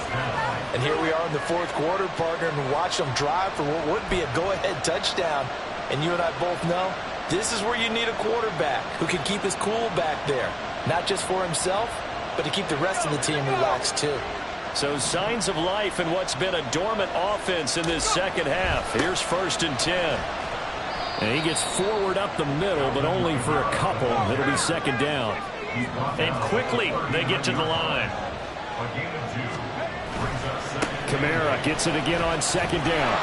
And here we are in the fourth quarter, partner, and watch them drive for what would be a go-ahead touchdown. And you and I both know this is where you need a quarterback who can keep his cool back there. Not just for himself, but to keep the rest of the team relaxed too. So signs of life in what's been a dormant offense in this second half. Here's 1st and 10. And he gets forward up the middle, but only for a couple. It'll be 2nd down. And quickly they get to the line. Kamara gets it again on 2nd down.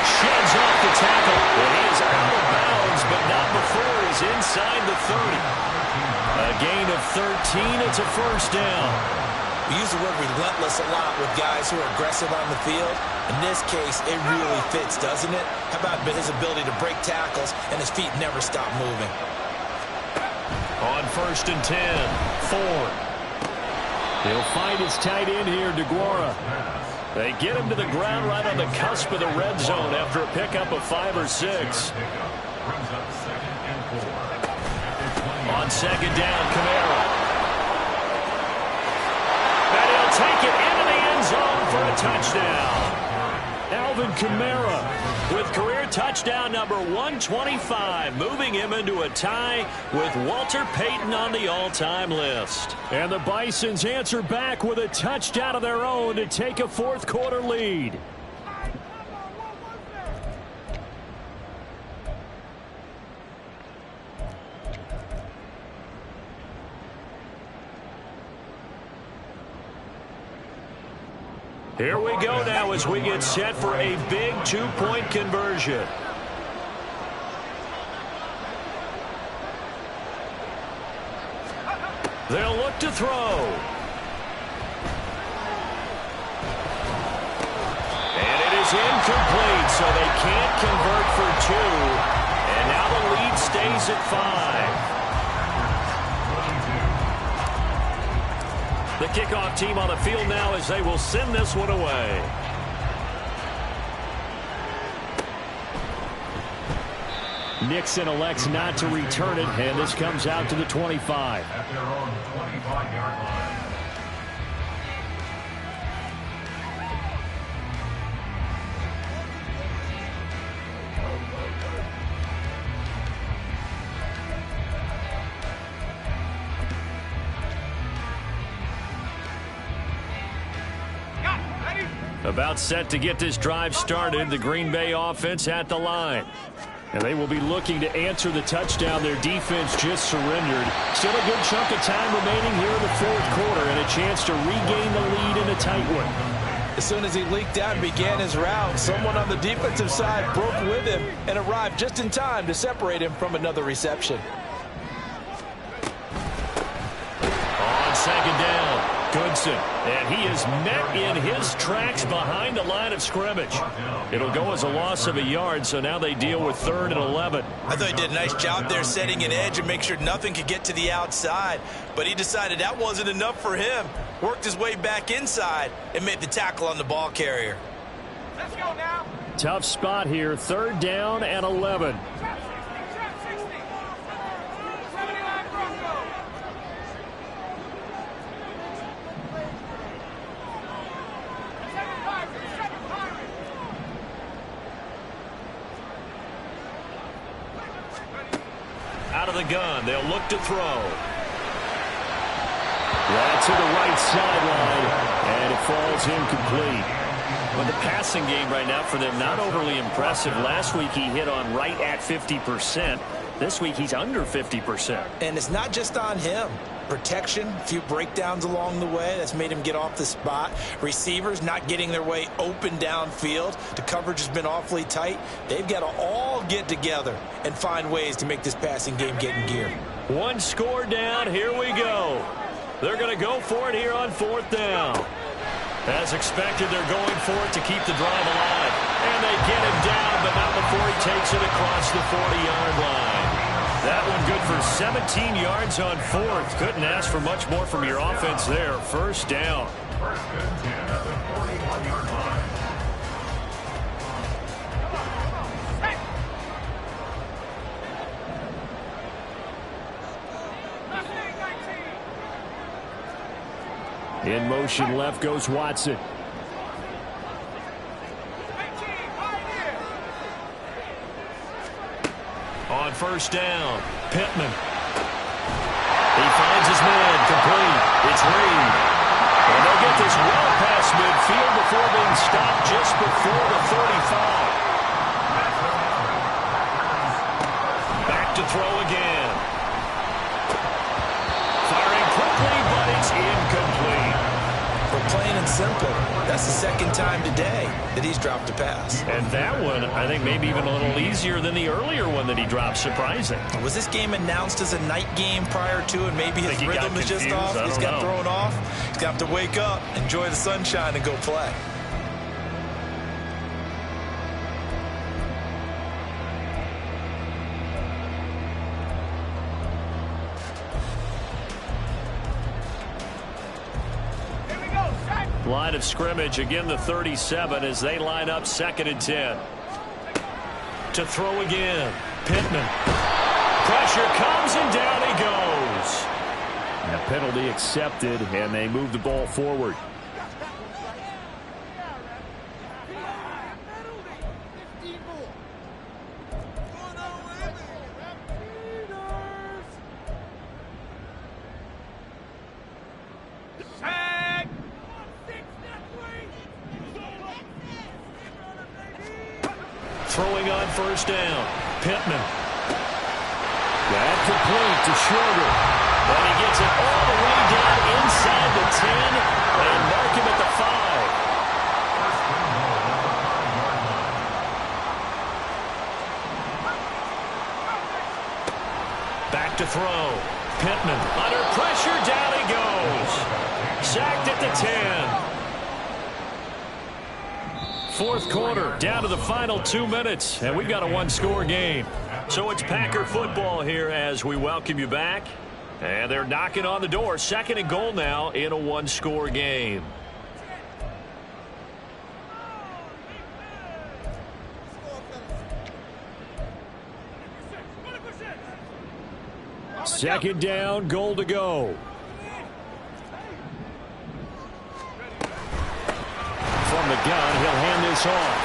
Sheds off the tackle. And he is out of bounds, but not before he's inside the 30. A gain of 13. It's a 1st down. We use the word relentless a lot with guys who are aggressive on the field. In this case, it really fits, doesn't it? How about his ability to break tackles and his feet never stop moving? On 1st and 10, Ford. He'll find his tight end here, DeGuara. They get him to the ground right on the cusp of the red zone after a pickup of 5 or 6. On 2nd down, Kamara. And he'll take it into the end zone for a touchdown. Alvin Kamara with career touchdown number 125, moving him into a tie with Walter Payton on the all-time list. And the Bisons answer back with a touchdown of their own to take a fourth quarter lead. Here we go now as we get set for a big 2-point conversion. They'll look to throw. And it is incomplete, so they can't convert for 2. And now the lead stays at 5. The kickoff team on the field now as they will send this one away. Nixon elects not to return it, and this comes out to the 25. At their own 25-yard line. About set to get this drive started, the Green Bay offense at the line. And they will be looking to answer the touchdown. Their defense just surrendered. Still a good chunk of time remaining here in the fourth quarter and a chance to regain the lead in a tight one. As soon as he leaked out and began his route, someone on the defensive side broke with him and arrived just in time to separate him from another reception. On 2nd down, good Johnson. And he is met in his tracks behind the line of scrimmage. It'll go as a loss of a yard, so now they deal with 3rd and 11. I thought he did a nice job there setting an edge and make sure nothing could get to the outside. But he decided that wasn't enough for him. Worked his way back inside and made the tackle on the ball carrier. Let's go now. Tough spot here. 3rd down and 11. Trap 60. 79 Broncos. Out of the gun, they'll look to throw. Right to the right sideline, and it falls incomplete. Well, the passing game right now for them, not overly impressive. Last week he hit on right at 50%. This week he's under 50%. And it's not just on him. Protection, a few breakdowns along the way. That's made him get off the spot. Receivers not getting their way open downfield. The coverage has been awfully tight. They've got to all get together and find ways to make this passing game get in gear. One score down. Here we go. They're going to go for it here on 4th down. As expected, they're going for it to keep the drive alive. And they get him down, but not before he takes it across the 40-yard line. That one good for 17 yards on 4th. Couldn't ask for much more from your offense there. 1st down. 1st and 10 at the 41-yard line. In motion left goes Watson. On 1st down, Pittman. He finds his man, complete. It's Reed. And they'll get this well past midfield before being stopped just before the 35. Back to throw again. Firing quickly, but it's incomplete. For plain and simple, that's the 2nd time today that he's dropped a pass. And that one, I think, maybe even a little easier than the earlier one that he dropped. Surprising. Was this game announced as a night game prior to, and maybe his rhythm is just off? He's got thrown off. He's got to wake up, enjoy the sunshine, and go play. Line of scrimmage, again the 37 as they line up 2nd and 10. To throw again, Pittman. Pressure comes and down he goes. And a penalty accepted, and they move the ball forward. Throwing on 1st down, Pittman. That complete to Sugar. And he gets it all the way down inside the 10 and mark him at the 5. Back to throw. Pittman under pressure, down he goes. Sacked at the 10. 4th quarter, down to the final 2 minutes, and we've got a 1-score game. So it's Packer football here as we welcome you back. And they're knocking on the door. 2nd and goal now in a 1-score game. Second down, goal to go. From the gun, he'll hand this off.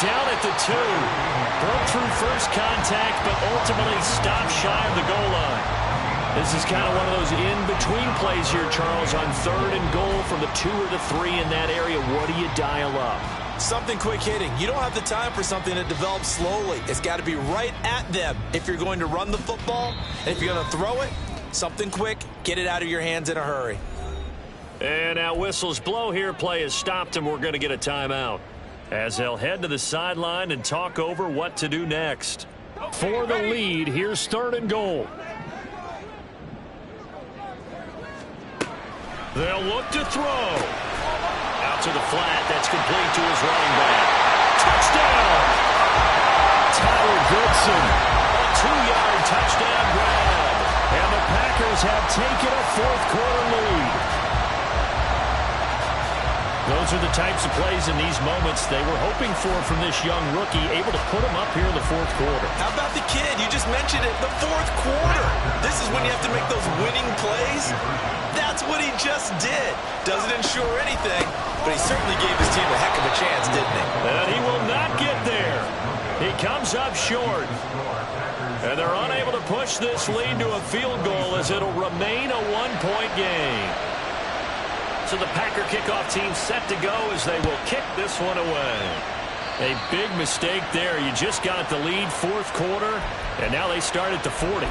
Down at the 2. Broke through first contact, but ultimately stopped shy of the goal line. This is kind of one of those in-between plays here, Charles, on 3rd and goal from the 2 or the 3 in that area. What do you dial up? Something quick hitting. You don't have the time for something that develops slowly. It's got to be right at them if you're going to run the football. And if you're going to throw it, something quick, get it out of your hands in a hurry. And now whistles blow here. Play has stopped, and we're going to get a timeout as they'll head to the sideline and talk over what to do next. For the lead, here's 3rd and goal. They'll look to throw. Out to the flat. That's complete to his running back. Touchdown! Tyler Goodson. A 2-yard touchdown grab. And the Packers have taken a fourth-quarter lead. Those are the types of plays in these moments they were hoping for from this young rookie, able to put him up here in the fourth quarter. How about the kid? You just mentioned it, the fourth quarter. This is when you have to make those winning plays. That's what he just did. Doesn't ensure anything, but he certainly gave his team a heck of a chance, didn't he? And he will not get there. He comes up short. And they're unable to push this lead to a field goal as it'll remain a one-point game. So the Packer kickoff team set to go as they will kick this one away. A big mistake there. You just got the lead fourth quarter, and now they start at the 40.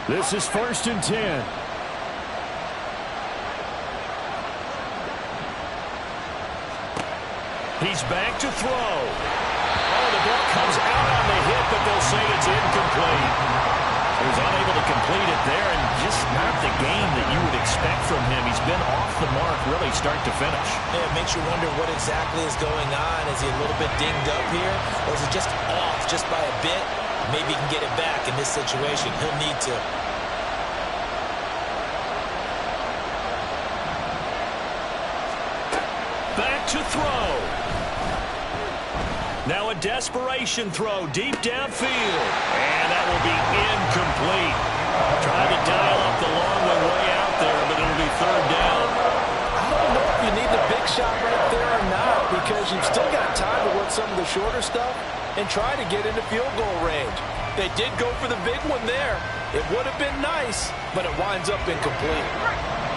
This is 1st and 10. He's back to throw. Oh, the ball comes out on the hit, but they'll say it's incomplete. He was unable to complete it there, and just not the game that you would expect from him. He's been off the mark really start to finish. Yeah, it makes you wonder what exactly is going on. Is he a little bit dinged up here, or is he just off just by a bit? Maybe he can get it back in this situation. He'll need to. Back to throw. Now a desperation throw deep downfield. And that will be incomplete. Trying to dial up the long way out there, but it'll be third down. I don't know if you need the big shot right there or not, because you've still got time to work some of the shorter stuff and try to get into field goal range. They did go for the big one there. It would have been nice, but it winds up incomplete.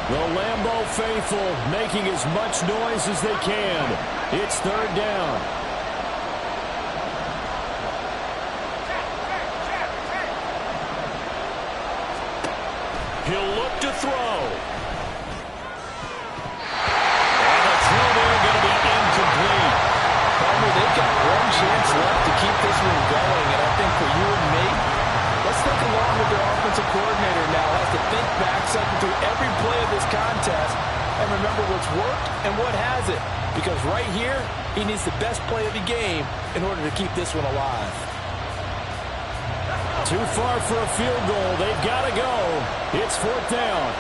The Lambeau faithful making as much noise as they can. It's third down. He'll look to throw. And the throw there going to be incomplete. Palmer, they've got one chance left to keep this one going, and I think for you and me, let's think along with their offensive coordinator now. Has to think back, cycle through every play of this contest, and remember what's worked and what hasn't. Because right here, he needs the best play of the game in order to keep this one alive. Too far for a field goal. They've got to go. It's fourth down.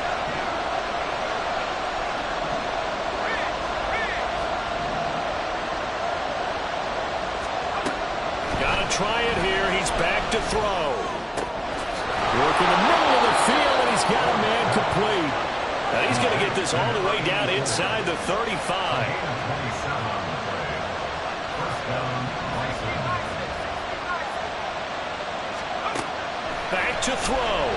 Got to try it here. He's back to throw. Work in the middle of the field, and he's got a man complete. Now he's going to get this all the way down inside the 35. Back to throw.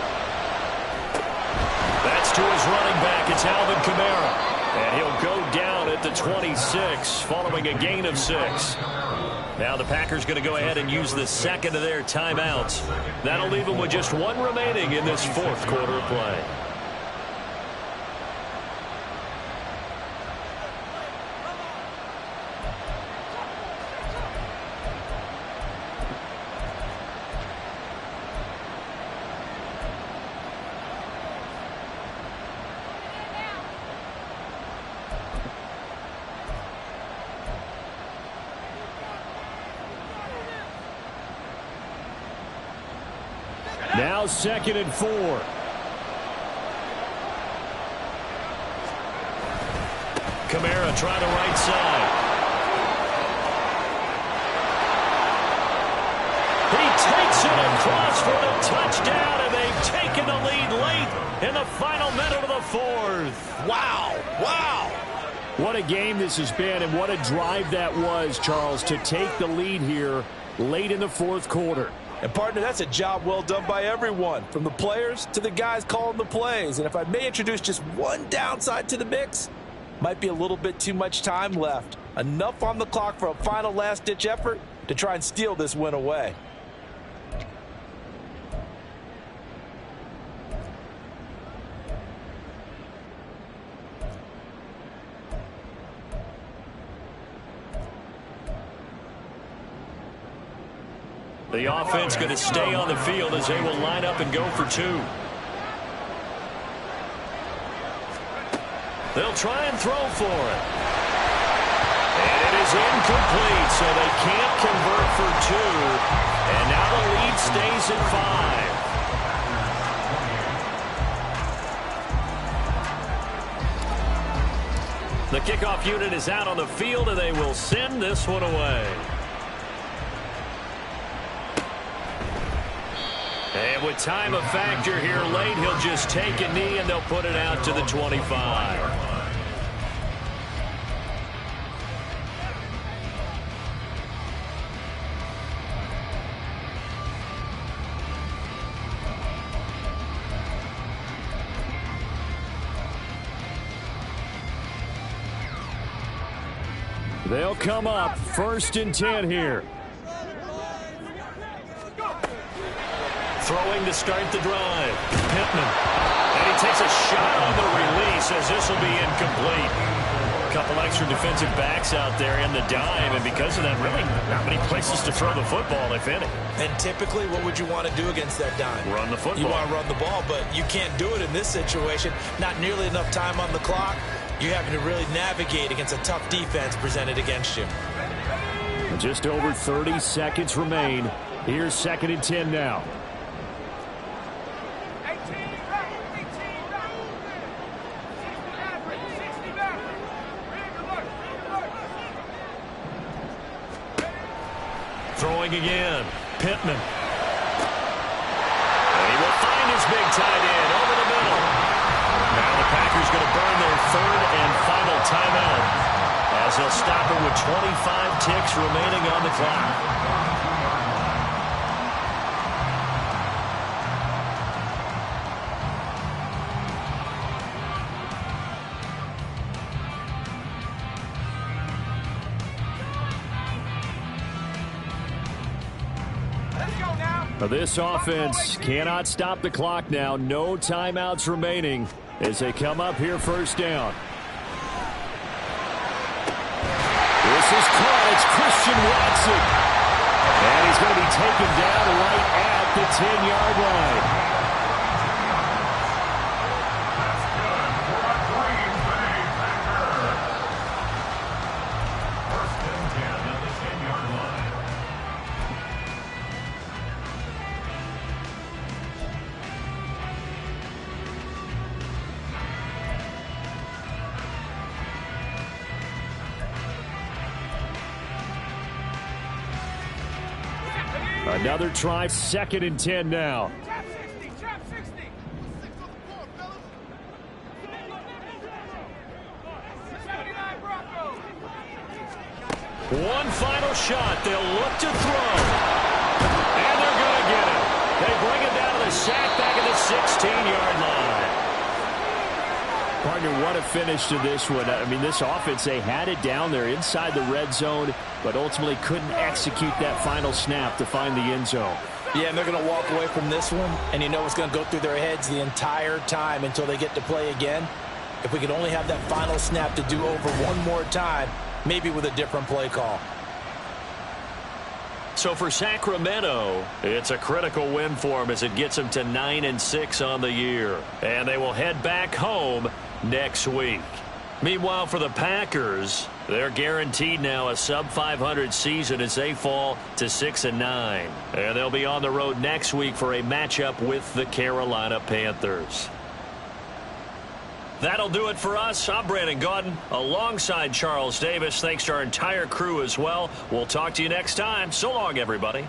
That's to his running back. It's Alvin Kamara. And he'll go down at the 26 following a gain of 6. Now the Packers going to go ahead and use the second of their timeouts. That'll leave them with just one remaining in this fourth quarter of play. Now 2nd and 4. Kamara trying the right side. He takes it across for the touchdown, and they've taken the lead late in the final minute of the fourth. Wow. Wow. What a game this has been, and what a drive that was, Charles, to take the lead here late in the fourth quarter. And, partner, that's a job well done by everyone, from the players to the guys calling the plays. And if I may introduce just one downside to the mix, might be a little bit too much time left. Enough on the clock for a final last-ditch effort to try and steal this win away. The offense going to stay on the field as they will line up and go for two. They'll try and throw for it. And it is incomplete, so they can't convert for two. And now the lead stays at 5. The kickoff unit is out on the field, and they will send this one away. And with time a factor here late, he'll just take a knee, and they'll put it out to the 25. They'll come up 1st and 10 here. Throwing to start the drive. Pittman. And he takes a shot on the release as this will be incomplete. A couple extra defensive backs out there in the dime, and because of that, really not many places to throw the football, if any. And typically, what would you want to do against that dime? Run the football. You want to run the ball, but you can't do it in this situation. Not nearly enough time on the clock. You're having to really navigate against a tough defense presented against you. Just over 30 seconds remain. Here's 2nd and 10 now. Throwing again. Pittman. And he will find his big tight end over the middle. Now the Packers going to burn their 3rd and final timeout as they'll stop it with 25 ticks remaining on the clock. This offense cannot stop the clock now. No timeouts remaining as they come up here 1st down. This is caught. It's Christian Watson. And he's going to be taken down right at the 10-yard line. Another try, 2nd and 10 now. Trap 60, trap 60. One final shot. They'll look to throw. And they're going to get it. They bring it down to the sack back at the 16-yard line. Partner, what a finish to this one. I mean, this offense, they had it down there inside the red zone, but ultimately couldn't execute that final snap to find the end zone. Yeah, and they're going to walk away from this one, and you know it's going to go through their heads the entire time until they get to play again. If we could only have that final snap to do over one more time, maybe with a different play call. So for Sacramento, it's a critical win for them as it gets them to 9-6 on the year. And they will head back home next week. Meanwhile, for the Packers, they're guaranteed now a sub-500 season as they fall to 6-9. And they'll be on the road next week for a matchup with the Carolina Panthers. That'll do it for us. I'm Brandon Gaudin alongside Charles Davis. Thanks to our entire crew as well. We'll talk to you next time. So long, everybody.